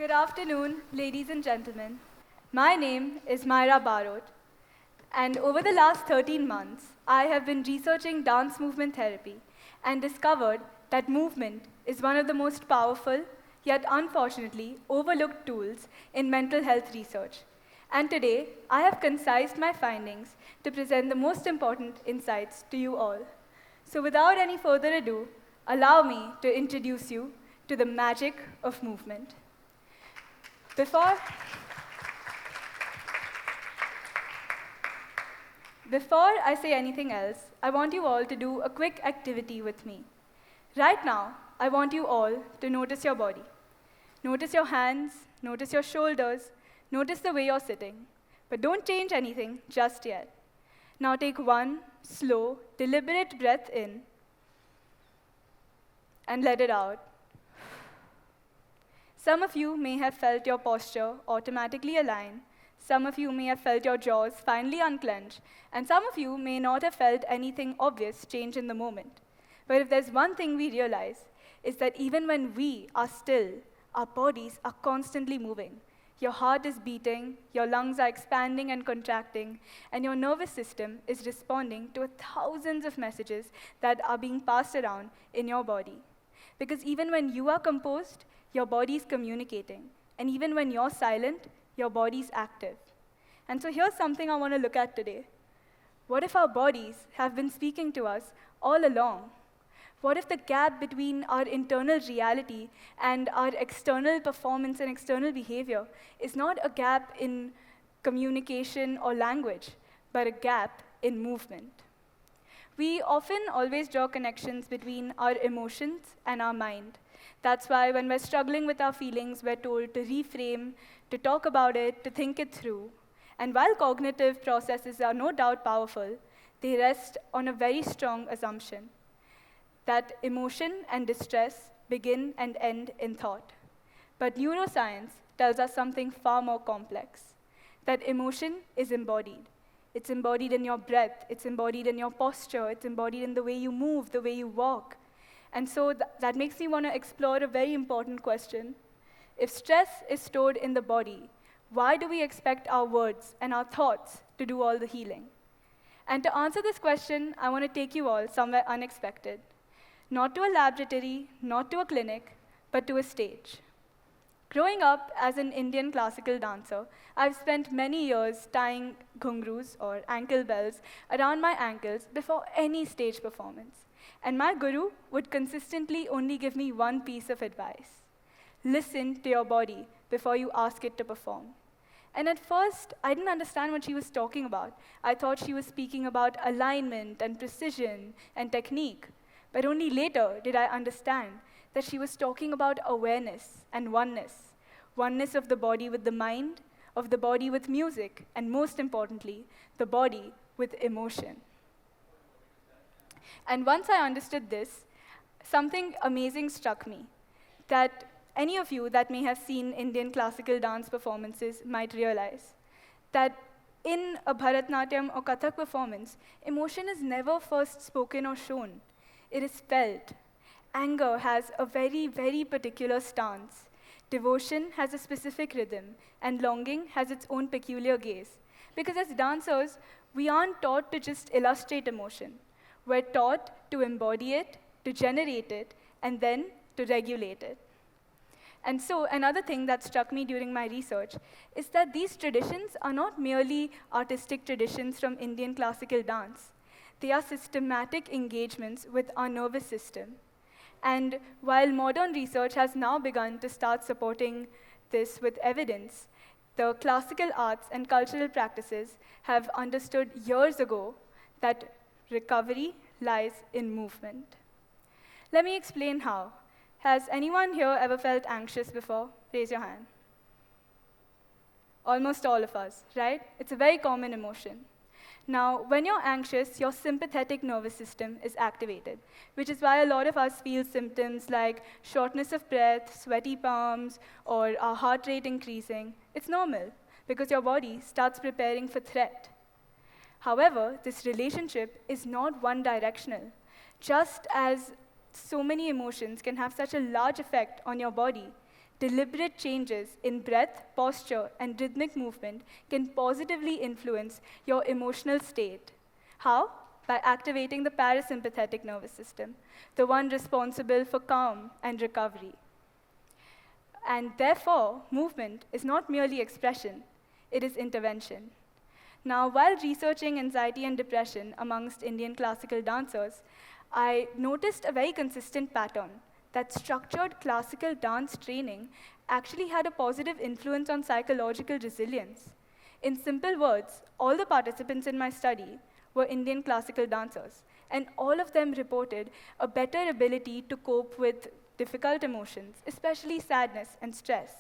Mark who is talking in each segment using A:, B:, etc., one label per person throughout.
A: Good afternoon, ladies and gentlemen. My name is Myra Barot, and over the last 13 months, I have been researching dance movement therapy and discovered that movement is one of the most powerful, yet unfortunately overlooked tools in mental health research. And today, I have concised my findings to present the most important insights to you all. So without any further ado, allow me to introduce you to the magic of movement. Before, before I say anything else, I want you all to do a quick activity with me. Right now, I want you all to notice your body. Notice your hands, notice your shoulders, notice the way you're sitting. But don't change anything just yet. Now take one slow, deliberate breath in and let it out. Some of you may have felt your posture automatically align. Some of you may have felt your jaws finally unclench. And some of you may not have felt anything obvious change in the moment. But if there's one thing we realize, is that even when we are still, our bodies are constantly moving. Your heart is beating, your lungs are expanding and contracting, and your nervous system is responding to thousands of messages that are being passed around in your body. Because even when you are composed, your body is communicating. And even when you're silent, your body is active. And so here's something I want to look at today. What if our bodies have been speaking to us all along? What if the gap between our internal reality and our external performance and external behavior is not a gap in communication or language, but a gap in movement? We often always draw connections between our emotions and our mind. That's why when we're struggling with our feelings, we're told to reframe, to talk about it, to think it through. And while cognitive processes are no doubt powerful, they rest on a very strong assumption that emotion and distress begin and end in thought. But neuroscience tells us something far more complex, that emotion is embodied. It's embodied in your breath, it's embodied in your posture, it's embodied in the way you move, the way you walk. And so that makes me want to explore a very important question. If stress is stored in the body, why do we expect our words and our thoughts to do all the healing? And to answer this question, I want to take you all somewhere unexpected. Not to a laboratory, not to a clinic, but to a stage. Growing up as an Indian classical dancer, I've spent many years tying ghungroos, or ankle bells, around my ankles before any stage performance. And my guru would consistently only give me one piece of advice. Listen to your body before you ask it to perform. And at first, I didn't understand what she was talking about. I thought she was speaking about alignment and precision and technique. But only later did I understand that she was talking about awareness and oneness. Oneness of the body with the mind, of the body with music, and most importantly, the body with emotion. And once I understood this, something amazing struck me, that any of you that may have seen Indian classical dance performances might realize that in a Bharatnatyam or Kathak performance, emotion is never first spoken or shown. It is felt. Anger has a very, very particular stance. Devotion has a specific rhythm, and longing has its own peculiar gaze. Because as dancers, we aren't taught to just illustrate emotion. We're taught to embody it, to generate it, and then to regulate it. And so another thing that struck me during my research is that these traditions are not merely artistic traditions from Indian classical dance. They are systematic engagements with our nervous system. And while modern research has now begun to start supporting this with evidence, the classical arts and cultural practices have understood years ago that recovery lies in movement. Let me explain how. Has anyone here ever felt anxious before? Raise your hand. Almost all of us, right? It's a very common emotion. Now, when you're anxious, your sympathetic nervous system is activated, which is why a lot of us feel symptoms like shortness of breath, sweaty palms, or our heart rate increasing. It's normal, because your body starts preparing for threat. However, this relationship is not one-directional. Just as so many emotions can have such a large effect on your body, deliberate changes in breath, posture, and rhythmic movement can positively influence your emotional state. How? By activating the parasympathetic nervous system, the one responsible for calm and recovery. And therefore, movement is not merely expression, it is intervention. Now, while researching anxiety and depression amongst Indian classical dancers, I noticed a very consistent pattern that structured classical dance training actually had a positive influence on psychological resilience. In simple words, all the participants in my study were Indian classical dancers, and all of them reported a better ability to cope with difficult emotions, especially sadness and stress.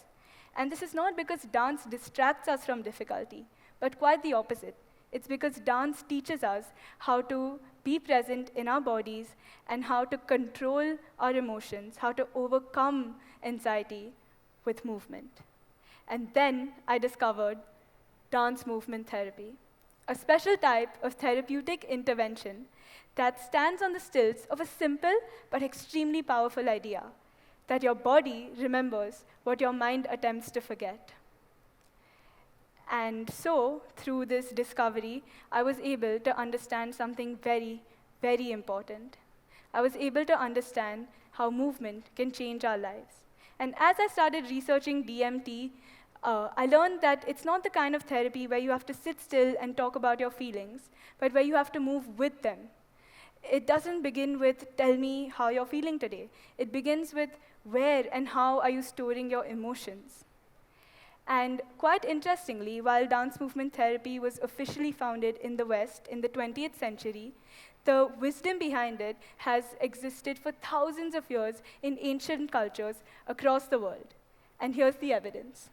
A: And this is not because dance distracts us from difficulty, but quite the opposite. It's because dance teaches us how to be present in our bodies and how to control our emotions, how to overcome anxiety with movement. And then I discovered dance movement therapy, a special type of therapeutic intervention that stands on the stilts of a simple but extremely powerful idea, that your body remembers what your mind attempts to forget. And so, through this discovery, I was able to understand something very, very important. I was able to understand how movement can change our lives. And as I started researching DMT, I learned that it's not the kind of therapy where you have to sit still and talk about your feelings, but where you have to move with them. It doesn't begin with, tell me how you're feeling today. It begins with, where and how are you storing your emotions? And quite interestingly, while dance movement therapy was officially founded in the West in the 20th century, the wisdom behind it has existed for thousands of years in ancient cultures across the world. And here's the evidence.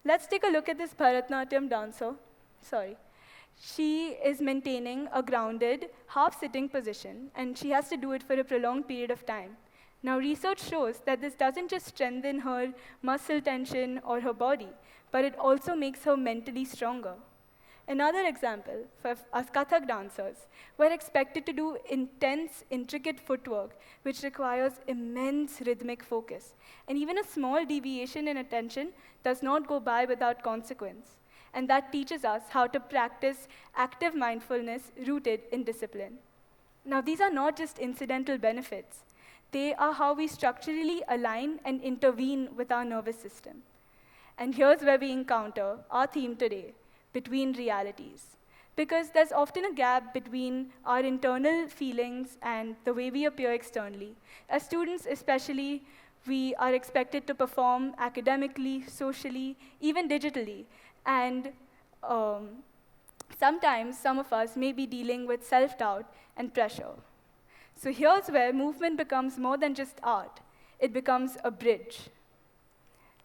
A: Let's take a look at this Bharatanatyam dancer. She is maintaining a grounded, half-sitting position, and she has to do it for a prolonged period of time. Now, research shows that this doesn't just strengthen her muscle tension or her body, but it also makes her mentally stronger. Another example, for us Kathak dancers, we're expected to do intense, intricate footwork, which requires immense rhythmic focus. And even a small deviation in attention does not go by without consequence. And that teaches us how to practice active mindfulness rooted in discipline. Now, these are not just incidental benefits. They are how we structurally align and intervene with our nervous system. And here's where we encounter our theme today, between realities. Because there's often a gap between our internal feelings and the way we appear externally. As students especially, we are expected to perform academically, socially, even digitally. And sometimes some of us may be dealing with self-doubt and pressure. So here's where movement becomes more than just art. It becomes a bridge.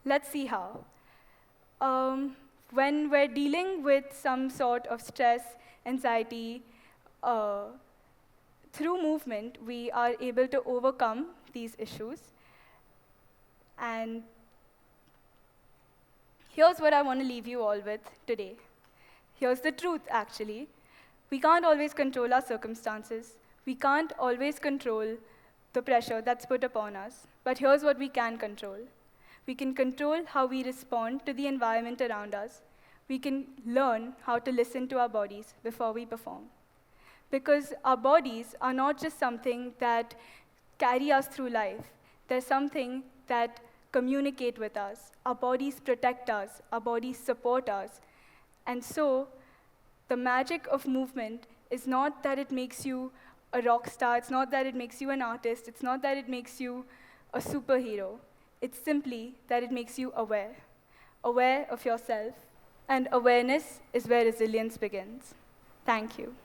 A: Let's see how. When we're dealing with some sort of stress, anxiety, through movement, we are able to overcome these issues. And here's what I want to leave you all with today. Here's the truth, actually. We can't always control our circumstances. We can't always control the pressure that's put upon us. But here's what we can control. We can control how we respond to the environment around us. We can learn how to listen to our bodies before we perform. Because our bodies are not just something that carry us through life. They're something that communicate with us. Our bodies protect us. Our bodies support us. And so, the magic of movement is not that it makes you a rock star. It's not that it makes you an artist. It's not that it makes you a superhero. It's simply that it makes you aware of yourself. And awareness is where resilience begins. Thank you.